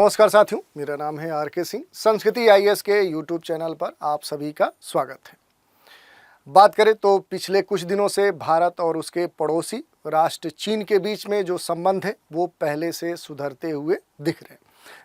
नमस्कार साथियों, मेरा नाम है आर.के. सिंह। संस्कृति आईएएस के यूट्यूब चैनल पर आप सभी का स्वागत है। बात करें तो पिछले कुछ दिनों से भारत और उसके पड़ोसी राष्ट्र चीन के बीच में जो संबंध है वो पहले से सुधरते हुए दिख रहे हैं।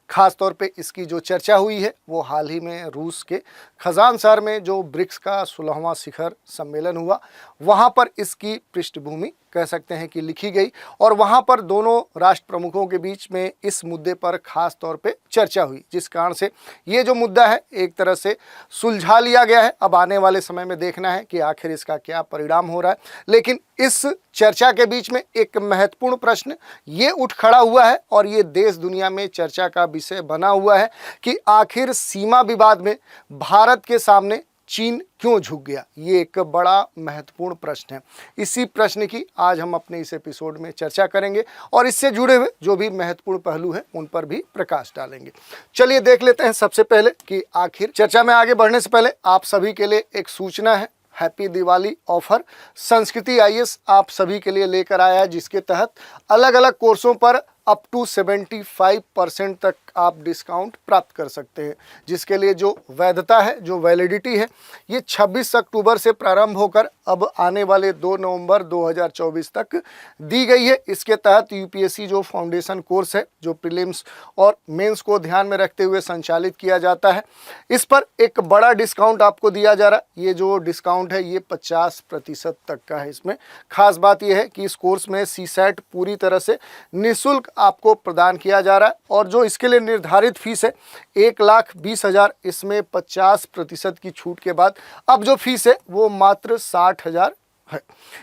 खास तौर पे इसकी जो चर्चा हुई है वो हाल ही में रूस के खजान शहर में जो ब्रिक्स का 16वां शिखर सम्मेलन हुआ, वहाँ पर इसकी पृष्ठभूमि कह सकते हैं कि लिखी गई और वहाँ पर दोनों राष्ट्र प्रमुखों के बीच में इस मुद्दे पर खास तौर पे चर्चा हुई, जिस कारण से ये जो मुद्दा है एक तरह से सुलझा लिया गया है। अब आने वाले समय में देखना है कि आखिर इसका क्या परिणाम हो रहा है। लेकिन इस चर्चा के बीच में एक महत्वपूर्ण प्रश्न ये उठ खड़ा हुआ है और ये देश दुनिया में चर्चा का विषय बना हुआ है कि आखिर सीमा विवाद में भारत के सामने चीन क्यों झुक गया। ये एक बड़ा महत्वपूर्ण प्रश्न है। इसी प्रश्न की आज हम अपने इस एपिसोड में चर्चा करेंगे और इससे जुड़े हुए जो भी महत्वपूर्ण पहलू हैं उन पर भी प्रकाश डालेंगे। चलिए देख लेते हैं सबसे पहले कि आखिर चर्चा में आगे बढ़ने से पहले आप सभी के लिए एक सूचना है। हैप्पी दिवाली ऑफर संस्कृति आईएएस आप सभी के लिए लेकर आया है, जिसके तहत अलग अलग कोर्सों पर अप टू 75% तक आप डिस्काउंट प्राप्त कर सकते हैं, जिसके लिए जो वैधता है, जो वैलिडिटी है, ये 26 अक्टूबर से प्रारंभ होकर अब आने वाले 2 नवंबर 2024 तक दी गई है। इसके तहत यूपीएससी जो फाउंडेशन कोर्स है, जो प्रीलिम्स और मेंस को ध्यान में रखते हुए संचालित किया जाता है, इस पर एक बड़ा डिस्काउंट आपको दिया जा रहा है। ये जो डिस्काउंट है ये 50% तक का है। इसमें खास बात यह है कि इस कोर्स में सीसैट पूरी तरह से निःशुल्क आपको प्रदान किया जा रहा है और जो इसके लिए निर्धारित फीस है 1,20,000, इसमें 50% की छूट के बाद अब जो फीस है वो मात्र 60,000 है।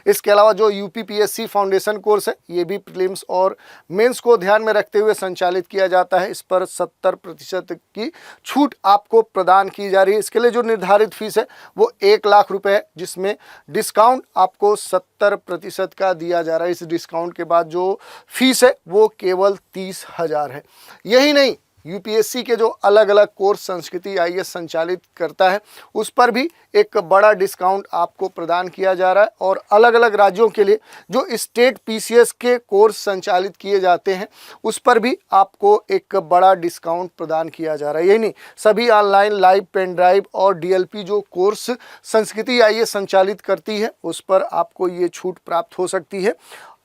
इसके अलावा जो यूपीपीएससी फाउंडेशन कोर्स है ये भी प्रीलिम्स और मेंस को ध्यान में रखते हुए संचालित किया जाता है। इस पर 70% की छूट आपको प्रदान की जा रही है। इसके लिए जो निर्धारित फीस है वो 1,00,000 रुपये है, जिसमें डिस्काउंट आपको 70% का दिया जा रहा है। इस डिस्काउंट के बाद जो फीस है वो केवल 30,000 है। यही नहीं, यूपीएससी के जो अलग अलग कोर्स संस्कृति आईएएस संचालित करता है उस पर भी एक बड़ा डिस्काउंट आपको प्रदान किया जा रहा है और अलग अलग राज्यों के लिए जो स्टेट पीसीएस के कोर्स संचालित किए जाते हैं उस पर भी आपको एक बड़ा डिस्काउंट प्रदान किया जा रहा है। यही नहीं, सभी ऑनलाइन लाइव पेन ड्राइव और डीएलपी जो कोर्स संस्कृति आईएएस संचालित करती है उस पर आपको ये छूट प्राप्त हो सकती है।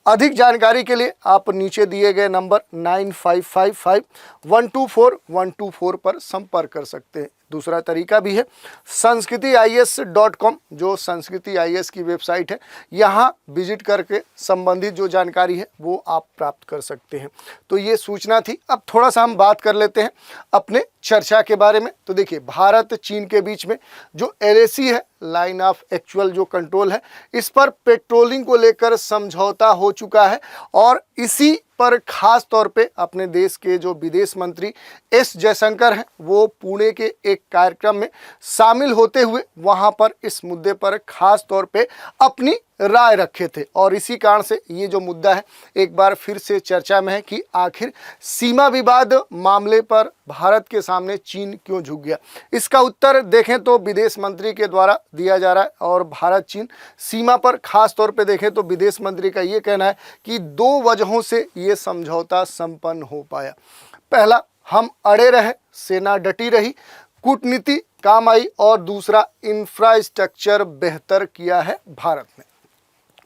अधिक जानकारी के लिए आप नीचे दिए गए नंबर 9555124124 पर संपर्क कर सकते हैं। दूसरा तरीका भी है sanskrithias.com, जो संस्कृति आईएएस की वेबसाइट है, यहाँ विजिट करके संबंधित जो जानकारी है वो आप प्राप्त कर सकते हैं। तो ये सूचना थी। अब थोड़ा सा हम बात कर लेते हैं अपने चर्चा के बारे में। तो देखिए, भारत चीन के बीच में जो LAC है, लाइन ऑफ एक्चुअल जो कंट्रोल है, इस पर पेट्रोलिंग को लेकर समझौता हो चुका है और इसी पर खास तौर पे अपने देश के जो विदेश मंत्री एस जयशंकर हैं वो पुणे के एक कार्यक्रम में शामिल होते हुए वहां पर इस मुद्दे पर खास तौर पे अपनी राय रखे थे और इसी कारण से ये जो मुद्दा है एक बार फिर से चर्चा में है कि आखिर सीमा विवाद मामले पर भारत के सामने चीन क्यों झुक गया। इसका उत्तर देखें तो विदेश मंत्री के द्वारा दिया जा रहा है और भारत चीन सीमा पर खास तौर पे देखें तो विदेश मंत्री का ये कहना है कि 2 वजहों से ये समझौता संपन्न हो पाया। पहला, हम अड़े रहे, सेना डटी रही, कूटनीति काम आई और दूसरा, इंफ्रास्ट्रक्चर बेहतर किया है भारत ने।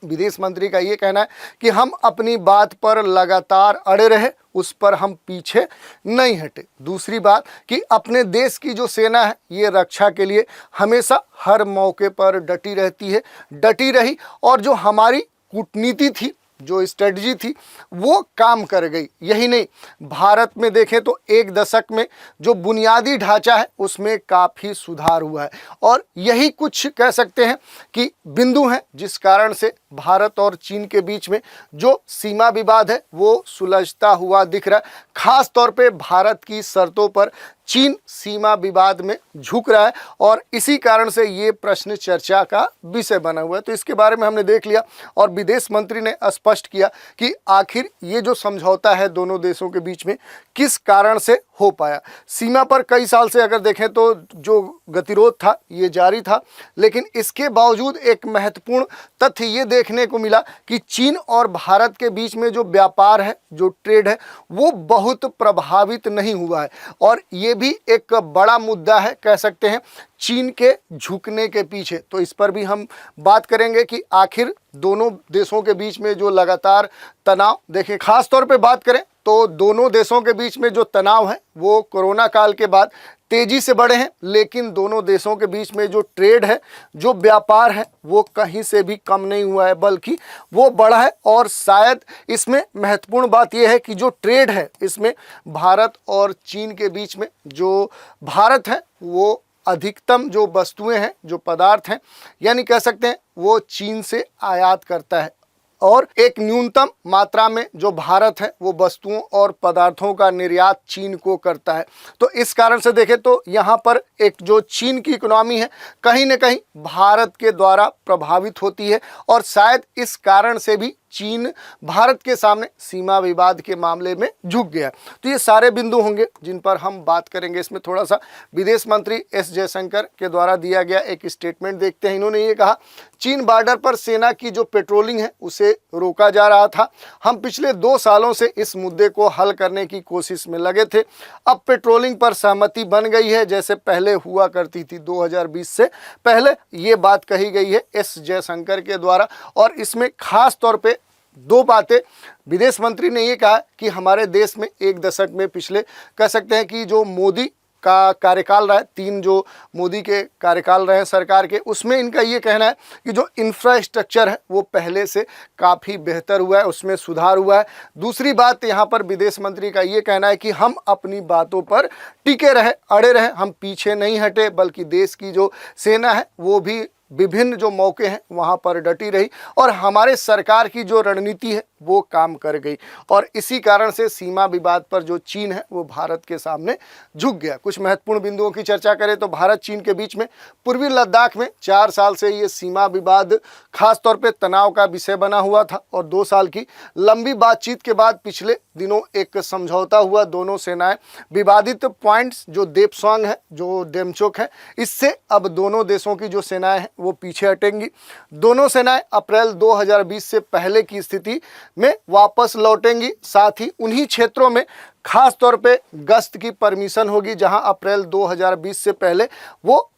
विदेश मंत्री का ये कहना है कि हम अपनी बात पर लगातार अड़े रहे, उस पर हम पीछे नहीं हटे। दूसरी बात कि अपने देश की जो सेना है ये रक्षा के लिए हमेशा हर मौके पर डटी रही और जो हमारी कूटनीति थी, जो स्ट्रेटजी थी, वो काम कर गई। यही नहीं, भारत में देखें तो 1 दशक में जो बुनियादी ढांचा है उसमें काफ़ी सुधार हुआ है और यही कुछ कह सकते हैं कि बिंदु हैं जिस कारण से भारत और चीन के बीच में जो सीमा विवाद है वो सुलझता हुआ दिख रहा है। खास तौर पे भारत की शर्तों पर चीन सीमा विवाद में झुक रहा है और इसी कारण से ये प्रश्न चर्चा का विषय बना हुआ है। तो इसके बारे में हमने देख लिया और विदेश मंत्री ने स्पष्ट किया कि आखिर ये जो समझौता है दोनों देशों के बीच में किस कारण से हो पाया। सीमा पर कई साल से अगर देखें तो जो गतिरोध था ये जारी था, लेकिन इसके बावजूद एक महत्वपूर्ण तथ्य ये देखने को मिला कि चीन और भारत के बीच में जो व्यापार है, जो ट्रेड है, वो बहुत प्रभावित नहीं हुआ है। और ये भी एक बड़ा मुद्दा है, कह सकते हैं, चीन के झुकने के पीछे। तो इस पर भी हम बात करेंगे कि आखिर दोनों देशों के बीच में जो लगातार तनाव, देखें खास तौर पे बात करें तो दोनों देशों के बीच में जो तनाव है वो कोरोना काल के बाद तेजी से बढ़े हैं, लेकिन दोनों देशों के बीच में जो ट्रेड है, जो व्यापार है, वो कहीं से भी कम नहीं हुआ है, बल्कि वो बढ़ा है। और शायद इसमें महत्वपूर्ण बात यह है कि जो ट्रेड है इसमें भारत और चीन के बीच में, जो भारत है वो अधिकतम जो वस्तुएं हैं, जो पदार्थ हैं, यानी कह सकते हैं वो चीन से आयात करता है और एक न्यूनतम मात्रा में जो भारत है वो वस्तुओं और पदार्थों का निर्यात चीन को करता है। तो इस कारण से देखें तो यहाँ पर एक जो चीन की इकोनॉमी है कहीं न कहीं भारत के द्वारा प्रभावित होती है और शायद इस कारण से भी चीन भारत के सामने सीमा विवाद के मामले में झुक गया। तो ये सारे बिंदु होंगे जिन पर हम बात करेंगे। इसमें थोड़ा सा विदेश मंत्री एस जयशंकर के द्वारा दिया गया एक स्टेटमेंट देखते हैं। इन्होंने ये कहा, चीन बॉर्डर पर सेना की जो पेट्रोलिंग है उसे रोका जा रहा था। हम पिछले 2 सालों से इस मुद्दे को हल करने की कोशिश में लगे थे। अब पेट्रोलिंग पर सहमति बन गई है जैसे पहले हुआ करती थी 2020 से पहले। ये बात कही गई है एस जयशंकर के द्वारा और इसमें खास तौर पे 2 बातें विदेश मंत्री ने ये कहा कि हमारे देश में 1 दशक में पिछले कह सकते हैं कि जो मोदी का कार्यकाल रहा है, 3 जो मोदी के कार्यकाल रहे हैं सरकार के, उसमें इनका ये कहना है कि जो इंफ्रास्ट्रक्चर है वो पहले से काफ़ी बेहतर हुआ है, उसमें सुधार हुआ है। दूसरी बात यहाँ पर विदेश मंत्री का ये कहना है कि हम अपनी बातों पर टिके रहे, अड़े रहे, हम पीछे नहीं हटे, बल्कि देश की जो सेना है वो भी विभिन्न जो मौके हैं वहाँ पर डटी रही और हमारे सरकार की जो रणनीति है वो काम कर गई और इसी कारण से सीमा विवाद पर जो चीन है वो भारत के सामने झुक गया। कुछ महत्वपूर्ण बिंदुओं की चर्चा करें तो भारत चीन के बीच में पूर्वी लद्दाख में 4 साल से ये सीमा विवाद खास तौर पे तनाव का विषय बना हुआ था और 2 साल की लंबी बातचीत के बाद पिछले दिनों एक समझौता हुआ। दोनों सेनाएं विवादित पॉइंट्स जो देपसवांग है, जो डेमचोक है, इससे अब दोनों देशों की जो सेनाएं हैं वो पीछे हटेंगी। दोनों सेनाएं अप्रैल 2020 से पहले की स्थिति में वापस लौटेंगी। साथ ही उन्हीं क्षेत्रों में खास तौर पे गश्त की परमिशन होगी जहां अप्रैल 2020 से पहले वो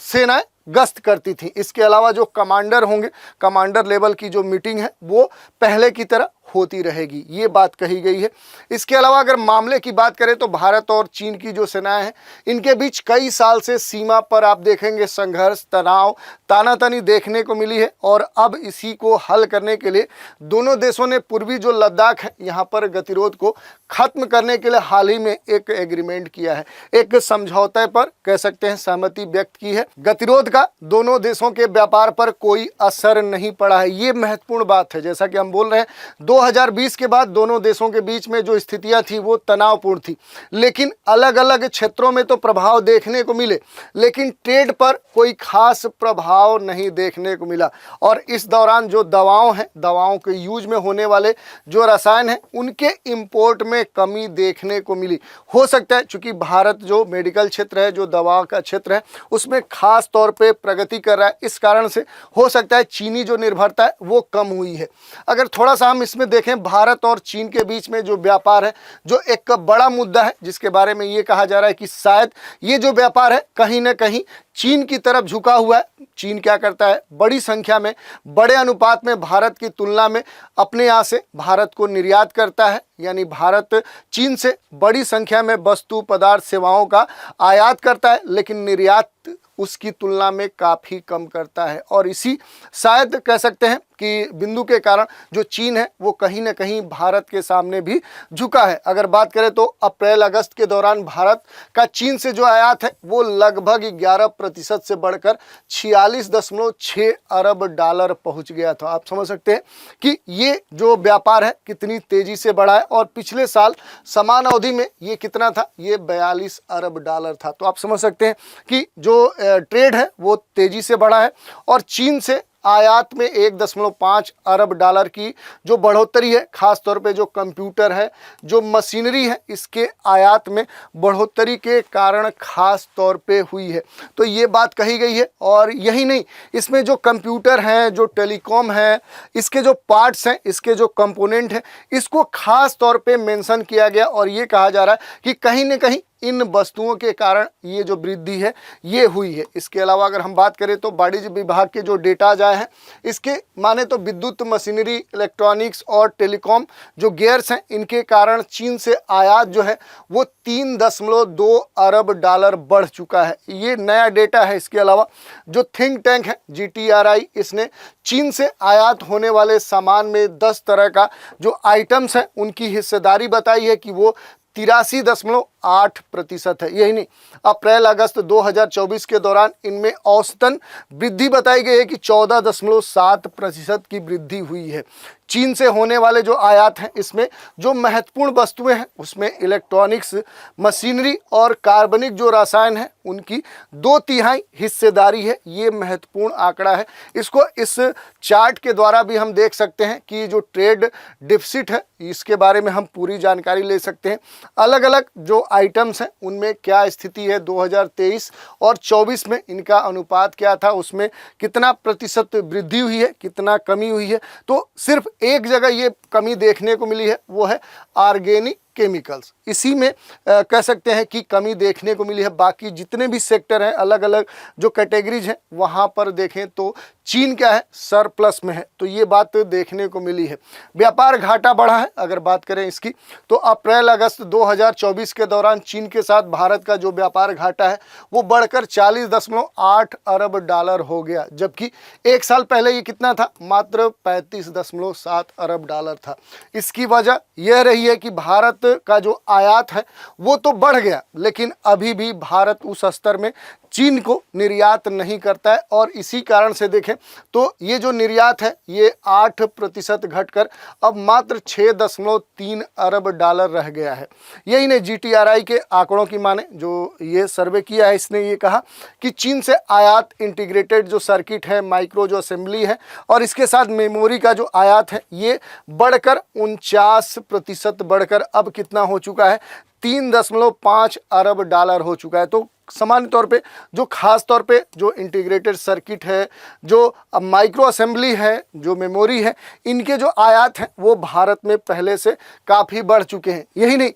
सेनाएं गश्त करती थी। इसके अलावा जो कमांडर होंगे, कमांडर लेवल की जो मीटिंग है वो पहले की तरह होती रहेगी, ये बात कही गई है। इसके अलावा अगर मामले की बात करें तो भारत और चीन की जो सेनाएं हैं इनके बीच कई साल से सीमा पर आप देखेंगे संघर्ष, तनाव, तानातनी देखने को मिली है और अब इसी को हल करने के लिए दोनों देशों ने पूर्वी जो लद्दाख है यहाँ पर गतिरोध को खत्म करने के लिए हाल ही में एक एग्रीमेंट किया है, एक समझौते पर कह सकते हैं सहमति व्यक्त की है। गतिरोध का दोनों देशों के व्यापार पर कोई असर नहीं पड़ा है, ये महत्वपूर्ण बात है। जैसा कि हम बोल रहे हैं 2020 के बाद दोनों देशों के बीच में जो स्थितियां थी वो तनावपूर्ण थी, लेकिन अलग अलग क्षेत्रों में तो प्रभाव देखने को मिले, लेकिन ट्रेड पर कोई खास प्रभाव नहीं देखने को मिला। और इस दौरान जो दवाओं हैं, दवाओं के यूज में होने वाले जो रसायन हैं, उनके इंपोर्ट में कमी देखने को मिली। हो सकता है चूंकि भारत जो मेडिकल क्षेत्र है, जो दवा का क्षेत्र है, उसमें खास तौर पे प्रगति कर रहा है, इस कारण से हो सकता है चीनी जो निर्भरता है वो कम हुई है। अगर थोड़ा सा हम इसमें देखें भारत और चीन के बीच में जो व्यापार है, जो एक बड़ा मुद्दा है जिसके बारे में ये कहा जा रहा है कि शायद ये जो व्यापार है कहीं ना कहीं चीन की तरफ झुका हुआ है। चीन क्या करता है, बड़ी संख्या में, बड़े अनुपात में भारत की तुलना में अपने यहाँ से भारत को निर्यात करता है, यानी भारत चीन से बड़ी संख्या में वस्तु, पदार्थ, सेवाओं का आयात करता है, लेकिन निर्यात उसकी तुलना में काफ़ी कम करता है। और इसी शायद कह सकते हैं कि बिंदु के कारण जो चीन है वो कहीं ना कहीं भारत के सामने भी झुका है। अगर बात करें तो अप्रैल अगस्त के दौरान भारत का चीन से जो आयात है वो लगभग 11% से बढ़कर 46.6 अरब डॉलर पहुंच गया था। आप समझ सकते हैं कि ये जो व्यापार है कितनी तेजी से बढ़ा है। और पिछले साल समान अवधि में ये कितना था, ये 42 अरब डॉलर था। तो आप समझ सकते हैं कि जो ट्रेड है वो तेजी से बढ़ा है। और चीन से आयात में 1.5 अरब डॉलर की जो बढ़ोतरी है, खास तौर पे जो कंप्यूटर है, जो मशीनरी है, इसके आयात में बढ़ोतरी के कारण खास तौर पे हुई है। तो ये बात कही गई है। और यही नहीं, इसमें जो कंप्यूटर हैं, जो टेलीकॉम है, इसके जो पार्ट्स हैं, इसके जो कंपोनेंट हैं, इसको खास तौर पे मेंशन किया गया। और ये कहा जा रहा है कि कहीं न कहीं इन वस्तुओं के कारण ये जो वृद्धि है ये हुई है। इसके अलावा अगर हम बात करें तो वाणिज्य विभाग के जो डेटा आए हैं, इसके माने तो विद्युत मशीनरी, इलेक्ट्रॉनिक्स और टेलीकॉम जो गियर्स हैं, इनके कारण चीन से आयात जो है वो 3.2 अरब डॉलर बढ़ चुका है। ये नया डेटा है। इसके अलावा जो थिंक टैंक है GTRI, इसने चीन से आयात होने वाले सामान में 10 तरह का जो आइटम्स हैं उनकी हिस्सेदारी बताई है कि वो 83.8% है। यही नहीं, अप्रैल अगस्त 2024 के दौरान इनमें औसतन वृद्धि बताई गई है कि 14.7% की वृद्धि हुई है। चीन से होने वाले जो आयात हैं, इसमें जो महत्वपूर्ण वस्तुएं हैं उसमें इलेक्ट्रॉनिक्स, मशीनरी और कार्बनिक जो रसायन हैं उनकी 2/3 हिस्सेदारी है। ये महत्वपूर्ण आंकड़ा है। इसको इस चार्ट के द्वारा भी हम देख सकते हैं कि जो ट्रेड डिफिसिट है इसके बारे में हम पूरी जानकारी ले सकते हैं। अलग अलग जो आइटम्स हैं उनमें क्या स्थिति है, 2023 और 24 में इनका अनुपात क्या था, उसमें कितना प्रतिशत वृद्धि हुई है, कितना कमी हुई है। तो सिर्फ एक जगह ये कमी देखने को मिली है, वो है ऑर्गेनिक केमिकल्स। इसी में कह सकते हैं कि कमी देखने को मिली है। बाकी जितने भी सेक्टर हैं, अलग अलग जो कैटेगरीज हैं, वहाँ पर देखें तो चीन क्या है, सरप्लस में है। तो ये बात देखने को मिली है। व्यापार घाटा बढ़ा है। अगर बात करें इसकी तो अप्रैल अगस्त 2024 के दौरान चीन के साथ भारत का जो व्यापार घाटा है वो बढ़कर 40.8 अरब डॉलर हो गया, जबकि एक साल पहले ये कितना था, मात्र 35.7 अरब डॉलर था। इसकी वजह यह रही है कि भारत का जो आयात है वो तो बढ़ गया, लेकिन अभी भी भारत उस स्तर में चीन को निर्यात नहीं करता है। और इसी कारण से देखें तो ये जो निर्यात है ये 8% घटकर अब मात्र 6.3 अरब डॉलर रह गया है। यही नहीं, GTRI के आंकड़ों की माने जो ये सर्वे किया है, इसने ये कहा कि चीन से आयात इंटीग्रेटेड जो सर्किट है, माइक्रो जो असेंबली है और इसके साथ मेमोरी का जो आयात है ये बढ़कर 49% बढ़कर अब कितना हो चुका है, 3.5 अरब डॉलर हो चुका है। तो सामान्य तौर पे जो खास तौर पे जो इंटीग्रेटेड सर्किट है, जो माइक्रो असेंबली है, जो मेमोरी है, इनके जो आयात हैं वो भारत में पहले से काफ़ी बढ़ चुके हैं। यही नहीं,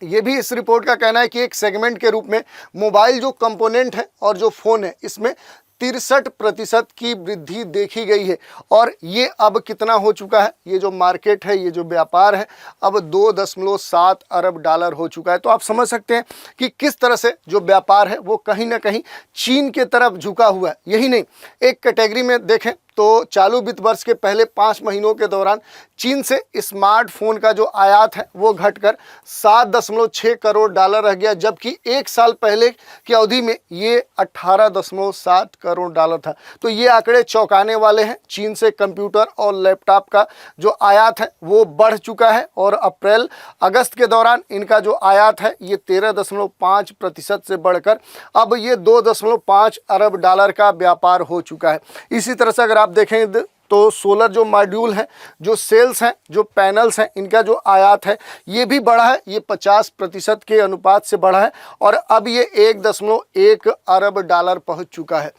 ये भी इस रिपोर्ट का कहना है कि एक सेगमेंट के रूप में मोबाइल जो कंपोनेंट है और जो फ़ोन है इसमें 63% की वृद्धि देखी गई है। और ये अब कितना हो चुका है, ये जो मार्केट है, ये जो व्यापार है, अब 2.7 अरब डॉलर हो चुका है। तो आप समझ सकते हैं कि किस तरह से जो व्यापार है वो कहीं ना कहीं चीन के तरफ झुका हुआ है। यही नहीं, एक कैटेगरी में देखें तो चालू वित्त वर्ष के पहले 5 महीनों के दौरान चीन से स्मार्टफोन का जो आयात है वो घटकर 7.6 करोड़ डॉलर रह गया, जबकि एक साल पहले की अवधि में ये 18.7 करोड़ डॉलर था। तो ये आंकड़े चौंकाने वाले हैं। चीन से कंप्यूटर और लैपटॉप का जो आयात है वो बढ़ चुका है और अप्रैल अगस्त के दौरान इनका जो आयात है ये 13.5% से बढ़कर अब ये 2.5 अरब डॉलर का व्यापार हो चुका है। इसी तरह से अगर आप देखें तो सोलर जो मॉड्यूल हैं, जो सेल्स हैं, जो पैनल्स हैं, इनका जो आयात है ये भी बढ़ा है। ये 50% के अनुपात से बढ़ा है और अब ये 1.1 अरब डॉलर पहुंच चुका है।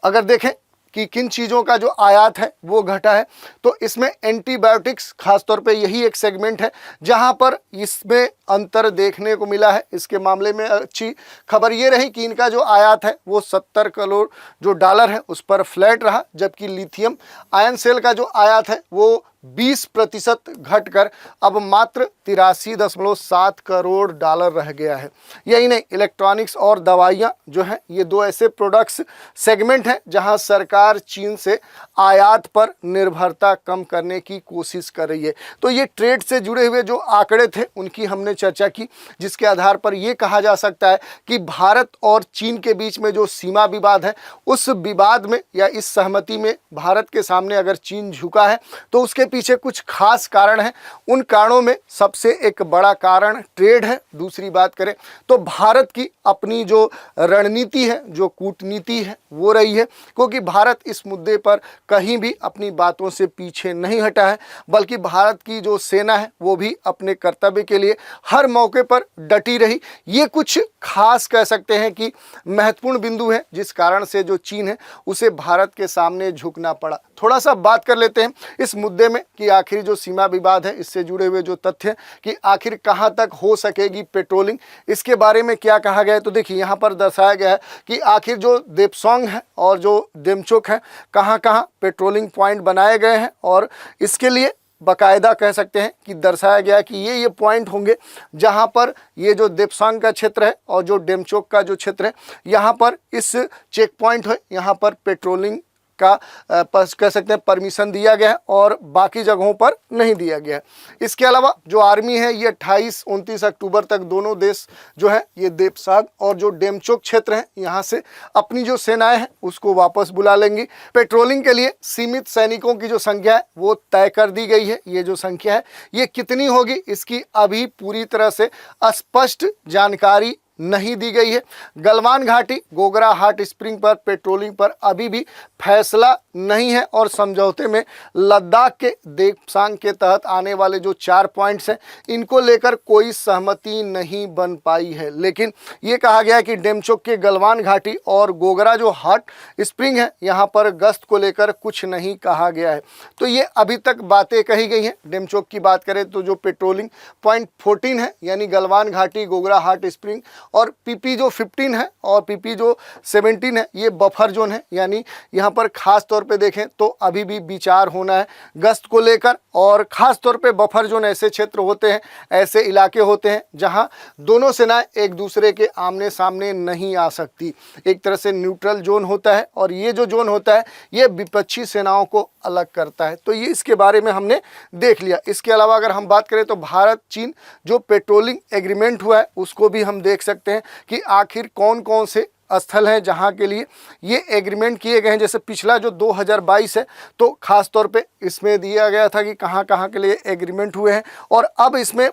अगर देखें कि किन चीज़ों का जो आयात है वो घटा है तो इसमें एंटीबायोटिक्स खासतौर पे यही एक सेगमेंट है जहां पर इसमें अंतर देखने को मिला है। इसके मामले में अच्छी खबर ये रही कि इनका जो आयात है वो 70 करोड़ जो डॉलर है उस पर फ्लैट रहा, जबकि लिथियम आयन सेल का जो आयात है वो 20% घटकर अब मात्र 83.7 करोड़ डॉलर रह गया है। यही नहीं, इलेक्ट्रॉनिक्स और दवाइयाँ जो हैं, ये दो ऐसे प्रोडक्ट्स सेगमेंट हैं जहां सरकार चीन से आयात पर निर्भरता कम करने की कोशिश कर रही है। तो ये ट्रेड से जुड़े हुए जो आंकड़े थे उनकी हमने चर्चा की, जिसके आधार पर यह कहा जा सकता है कि भारत और चीन के बीच में जो सीमा विवाद है, उस विवाद में या इस सहमति में भारत के सामने अगर चीन झुका है तो उसके पीछे कुछ खास कारण है। उन कारणों में सबसे एक बड़ा कारण ट्रेड है। दूसरी बात करें तो भारत की अपनी जो रणनीति है, जो कूटनीति है, वो रही है, क्योंकि भारत इस मुद्दे पर कहीं भी अपनी बातों से पीछे नहीं हटा है, बल्कि भारत की जो सेना है वो भी अपने कर्तव्य के लिए हर मौके पर डटी रही। ये कुछ खास कह सकते हैं कि महत्वपूर्ण बिंदु है, जिस कारण से जो चीन है उसे भारत के सामने झुकना पड़ा। थोड़ा सा बात कर लेते हैं इस मुद्दे में कि आखिर जो सीमा विवाद है, इससे जुड़े हुए जो तथ्य कि आखिर कहां तक हो सकेगी पेट्रोलिंग, इसके बारे में क्या कहा गया है। तो देखिए, यहां पर दर्शाया गया है कि आखिर जो देपसोंग है और जो डेमचोक है, कहां कहां पेट्रोलिंग पॉइंट बनाए गए हैं, और इसके लिए बाकायदा कह सकते हैं कि दर्शाया गया है कि ये पॉइंट होंगे जहां पर ये जो देपसांग का क्षेत्र है और जो डेमचोक का जो क्षेत्र है, यहाँ पर इस चेक पॉइंट है, यहाँ पर पेट्रोलिंग का कह सकते हैं परमिशन दिया गया है और बाकी जगहों पर नहीं दिया गया है। इसके अलावा जो आर्मी है, ये 28-29 अक्टूबर तक दोनों देश जो है, ये देपसांग और जो डेमचोक क्षेत्र है, यहाँ से अपनी जो सेनाएं हैं उसको वापस बुला लेंगी। पेट्रोलिंग के लिए सीमित सैनिकों की जो संख्या है वो तय कर दी गई है। ये जो संख्या है ये कितनी होगी, इसकी अभी पूरी तरह से स्पष्ट जानकारी नहीं दी गई है। गलवान घाटी, गोगरा हॉट स्प्रिंग पर पेट्रोलिंग पर अभी भी फैसला नहीं है, और समझौते में लद्दाख के देपसांग के तहत आने वाले जो 4 पॉइंट्स हैं, इनको लेकर कोई सहमति नहीं बन पाई है। लेकिन ये कहा गया है कि डेमचोक के गलवान घाटी और गोगरा जो हॉट स्प्रिंग है, यहाँ पर गश्त को लेकर कुछ नहीं कहा गया है। तो ये अभी तक बातें कही गई हैं। डेमचोक की बात करें तो जो पेट्रोलिंग पॉइंट 14 है, यानी गलवान घाटी, गोगरा हॉट स्प्रिंग, और पीपी जो 15 है और पीपी जो 17 है, ये बफर जोन है। यानी यहाँ पर खास तौर पे देखें तो अभी भी विचार होना है गश्त को लेकर, और खास तौर पे बफर जोन ऐसे क्षेत्र होते हैं, ऐसे इलाके होते हैं जहाँ दोनों सेनाएं एक दूसरे के आमने सामने नहीं आ सकती। एक तरह से न्यूट्रल जोन होता है, और ये जो जोन होता है ये विपक्षी सेनाओं को अलग करता है। तो ये इसके बारे में हमने देख लिया। इसके अलावा अगर हम बात करें तो भारत चीन जो पेट्रोलिंग एग्रीमेंट हुआ है उसको भी हम देख सकते हैं कि आखिर कौन कौन से स्थल हैं जहां के लिए ये एग्रीमेंट किए गए हैं। जैसे पिछला जो 2022 है, तो खास तौर पे इसमें दिया गया था कि कहां कहां के लिए एग्रीमेंट हुए हैं, और अब इसमें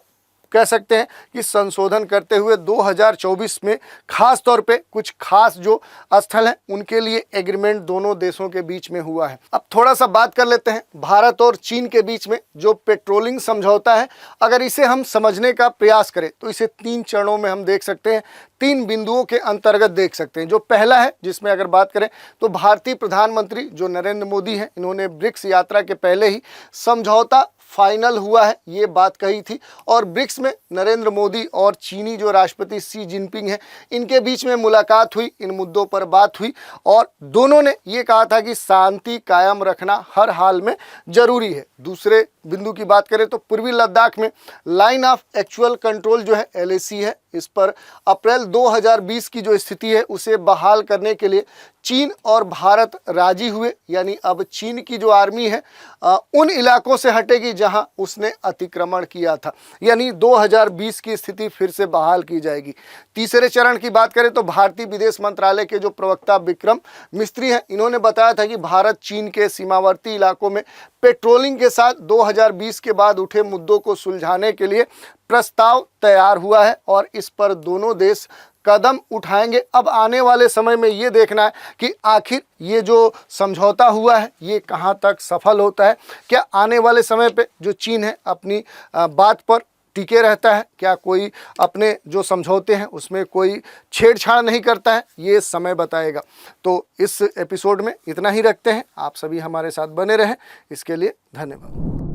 कह सकते हैं कि संशोधन करते हुए 2024 में खास तौर पे कुछ खास जो स्थल हैं उनके लिए एग्रीमेंट दोनों देशों के बीच में हुआ है। अब थोड़ा सा बात कर लेते हैं भारत और चीन के बीच में जो पेट्रोलिंग समझौता है। अगर इसे हम समझने का प्रयास करें तो इसे 3 चरणों में हम देख सकते हैं, 3 बिंदुओं के अंतर्गत देख सकते हैं। जो पहला है, जिसमें अगर बात करें तो भारतीय प्रधानमंत्री जो नरेंद्र मोदी हैं, इन्होंने ब्रिक्स यात्रा के पहले ही समझौता फाइनल हुआ है, ये बात कही थी, और ब्रिक्स में नरेंद्र मोदी और चीनी जो राष्ट्रपति शी जिनपिंग हैं, इनके बीच में मुलाकात हुई, इन मुद्दों पर बात हुई, और दोनों ने ये कहा था कि शांति कायम रखना हर हाल में जरूरी है। दूसरे बिंदु की बात करें तो पूर्वी लद्दाख में लाइन ऑफ एक्चुअल कंट्रोल जो है, LAC है, इस पर अप्रैल 2020 की जो स्थिति है उसे बहाल करने के लिए चीन और भारत राजी हुए। यानी अब चीन की जो आर्मी है उन इलाकों से हटेगी जहां उसने अतिक्रमण किया था, यानी 2020 की स्थिति फिर से बहाल की जाएगी। तीसरे चरण की बात करें तो भारतीय विदेश मंत्रालय के जो प्रवक्ता विक्रम मिस्त्री हैं, इन्होंने बताया था कि भारत चीन के सीमावर्ती इलाकों में पेट्रोलिंग के साथ 2020 के बाद उठे मुद्दों को सुलझाने के लिए प्रस्ताव तैयार हुआ है, और इस पर दोनों देश कदम उठाएंगे। अब आने वाले समय में ये देखना है कि आखिर ये जो समझौता हुआ है ये कहां तक सफल होता है। क्या आने वाले समय पे जो चीन है अपनी बात पर टिके रहता है, क्या कोई अपने जो समझौते हैं उसमें कोई छेड़छाड़ नहीं करता है, ये समय बताएगा। तो इस एपिसोड में इतना ही रखते हैं। आप सभी हमारे साथ बने रहें, इसके लिए धन्यवाद।